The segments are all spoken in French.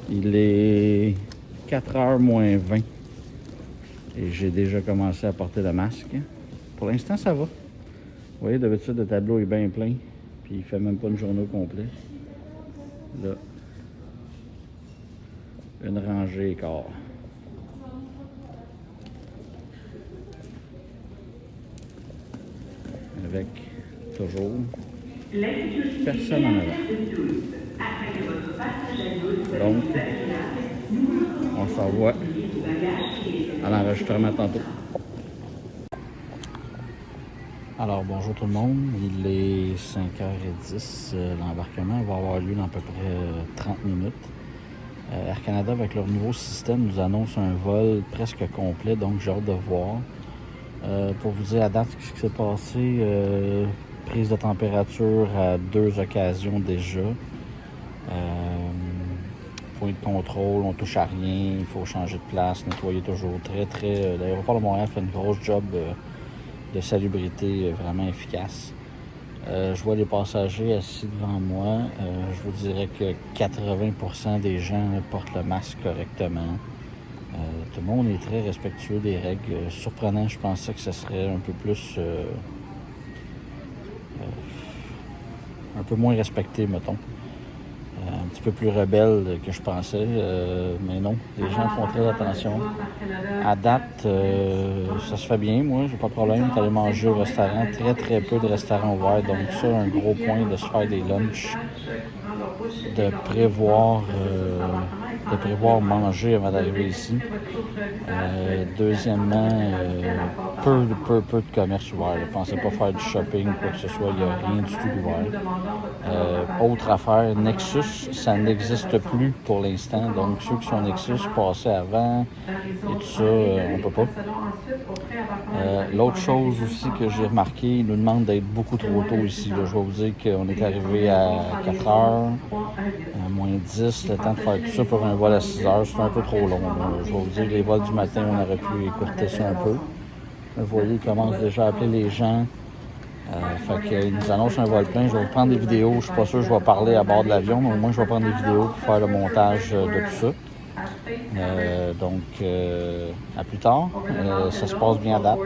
Il est 4h moins 20 et j'ai déjà commencé à porter le masque. Pour l'instant, ça va. Vous voyez, d'habitude, le tableau est bien plein, puis il fait même pas une journée au complet. Là, une rangée et quart. Avec toujours personne en avant. Donc, on se revoit à l'enregistrement tantôt. Alors, bonjour tout le monde. Il est 5h10. L'embarquement va avoir lieu dans à peu près 30 minutes. Air Canada, avec leur nouveau système, nous annonce un vol presque complet, donc j'ai hâte de voir. Pour vous dire à date ce qui s'est passé, prise de température à 2 occasions déjà. Point de contrôle, on touche à rien, il faut changer de place, nettoyer toujours. L'aéroport de Montréal fait une grosse job de salubrité vraiment efficace. Je vois les passagers assis devant moi. Je vous dirais que 80% des gens portent le masque correctement. Tout le monde est très respectueux des règles. Surprenant, je pensais que ce serait un peu plus... un peu moins respecté, mettons. Un petit peu plus rebelle que je pensais, mais non, les gens font très attention. À date, ça se fait bien, moi, j'ai pas de problème d'aller manger au restaurant. Très peu de restaurants ouverts, donc ça, un gros point de se faire des lunchs, de prévoir manger avant d'arriver ici. Deuxièmement, peu de commerce ouvert. Je ne pensais pas faire du shopping, quoi que ce soit, il n'y a rien du tout d'ouvert. Autre affaire, Nexus, ça n'existe plus pour l'instant. Donc ceux qui sont Nexus, passaient avant et tout ça, on ne peut pas. L'autre chose aussi que j'ai remarqué, ils nous demandent d'être beaucoup trop tôt ici. Là. Je vais vous dire qu'on est arrivé à 4h, à moins 10, le temps de faire tout ça pour un vol à 6h, c'est un peu trop long. Là. Je vais vous dire, les vols du matin, on aurait pu écourter ça un peu. Vous voyez, ils commencent déjà à appeler les gens. Fait qu'ils nous annoncent un vol plein. Je vais vous prendre des vidéos. Je suis pas sûr que je vais parler à bord de l'avion, mais au moins je vais prendre des vidéos pour faire le montage de tout ça. Donc, à plus tard. Ça se passe bien à date.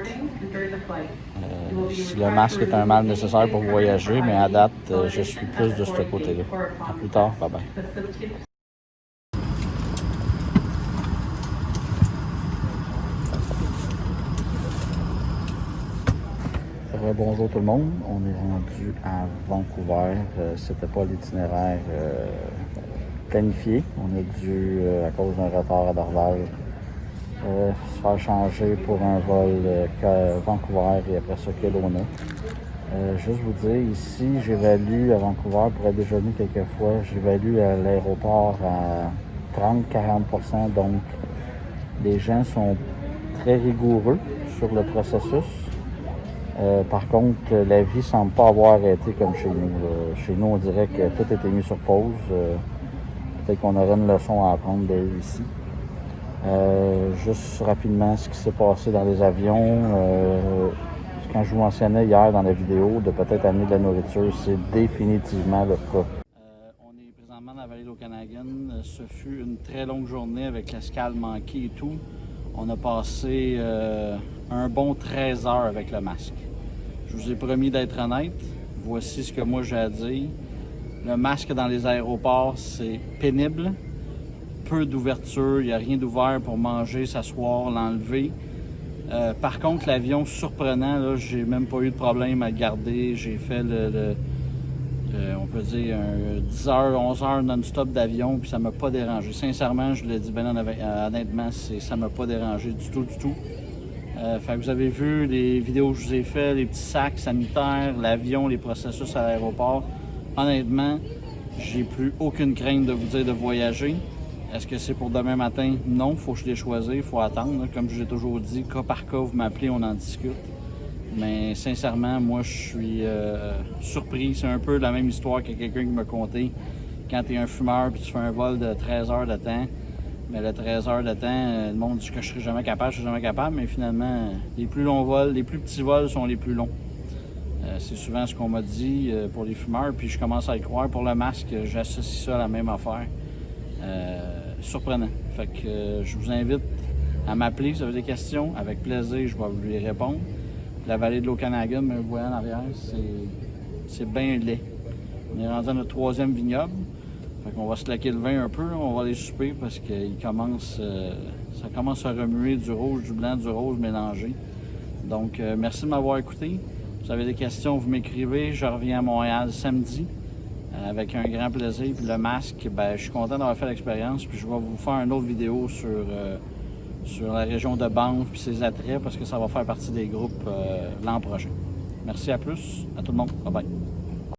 Si le masque est un mal nécessaire pour voyager, mais à date, je suis plus de ce côté-là. À plus tard. Bye bye. Bonjour tout le monde, on est rendu à Vancouver. C'était pas l'itinéraire planifié. On a dû, à cause d'un retard à Dorval, se faire changer pour un vol Vancouver et après ça Kelowna. Juste vous dire, ici, j'évalue à Vancouver, pour être déjà venu quelques fois, j'évalue à l'aéroport à 30-40%. Donc, les gens sont très rigoureux sur le processus. Par contre, la vie semble pas avoir arrêté comme chez nous. Chez nous, on dirait que tout était mis sur pause. Peut-être qu'on aurait une leçon à apprendre d'eux ici. Juste rapidement, ce qui s'est passé dans les avions. Quand je vous mentionnais hier dans la vidéo de peut-être amener de la nourriture, c'est définitivement le cas. On est présentement dans la vallée d'Okanagan. Ce fut une très longue journée avec l'escale manquée et tout. On a passé un bon 13 heures avec le masque. Je vous ai promis d'être honnête. Voici ce que moi j'ai à dire. Le masque dans les aéroports, c'est pénible. Peu d'ouverture, il n'y a rien d'ouvert pour manger, s'asseoir, l'enlever. Par contre, l'avion, surprenant, là, j'ai même pas eu de problème à le garder. J'ai fait on peut dire, 10 heures, 11 heures non-stop d'avion, puis ça m'a pas dérangé. Sincèrement, je le dis bien honnêtement, ça m'a pas dérangé du tout. Fait que vous avez vu les vidéos que je vous ai fait, les petits sacs sanitaires, l'avion, les processus à l'aéroport. Honnêtement, j'ai plus aucune crainte de vous dire de voyager. Est-ce que c'est pour demain matin? Non, il faut que je les choisisse, il faut attendre. Comme je l'ai toujours dit, cas par cas, vous m'appelez, on en discute. Mais sincèrement, moi, je suis surpris. C'est un peu la même histoire que quelqu'un qui m'a conté. Quand tu es un fumeur et tu fais un vol de 13 heures de temps, mais le 13 heures de temps, le monde dit que je serai jamais capable, mais finalement, les plus longs vols, les plus petits vols sont les plus longs. C'est souvent ce qu'on m'a dit pour les fumeurs, puis je commence à y croire. Pour le masque, j'associe ça à la même affaire. surprenant. Fait que je vous invite à m'appeler si vous avez des questions. Avec plaisir, je vais vous les répondre. La vallée de l'Okanagan, mais vous voyez en arrière, c'est bien laid. On est rendu à notre 3e vignoble. Fait qu'on va se laquer le vin un peu, on va aller souper parce que ça commence à remuer du rouge, du blanc, du rose mélangé. Donc, merci de m'avoir écouté. Si vous avez des questions, vous m'écrivez. Je reviens à Montréal samedi avec un grand plaisir. Puis le masque, ben, je suis content d'avoir fait l'expérience. Puis je vais vous faire une autre vidéo sur la région de Banff puis ses attraits parce que ça va faire partie des groupes l'an prochain. Merci à plus, à tout le monde. Bye bye.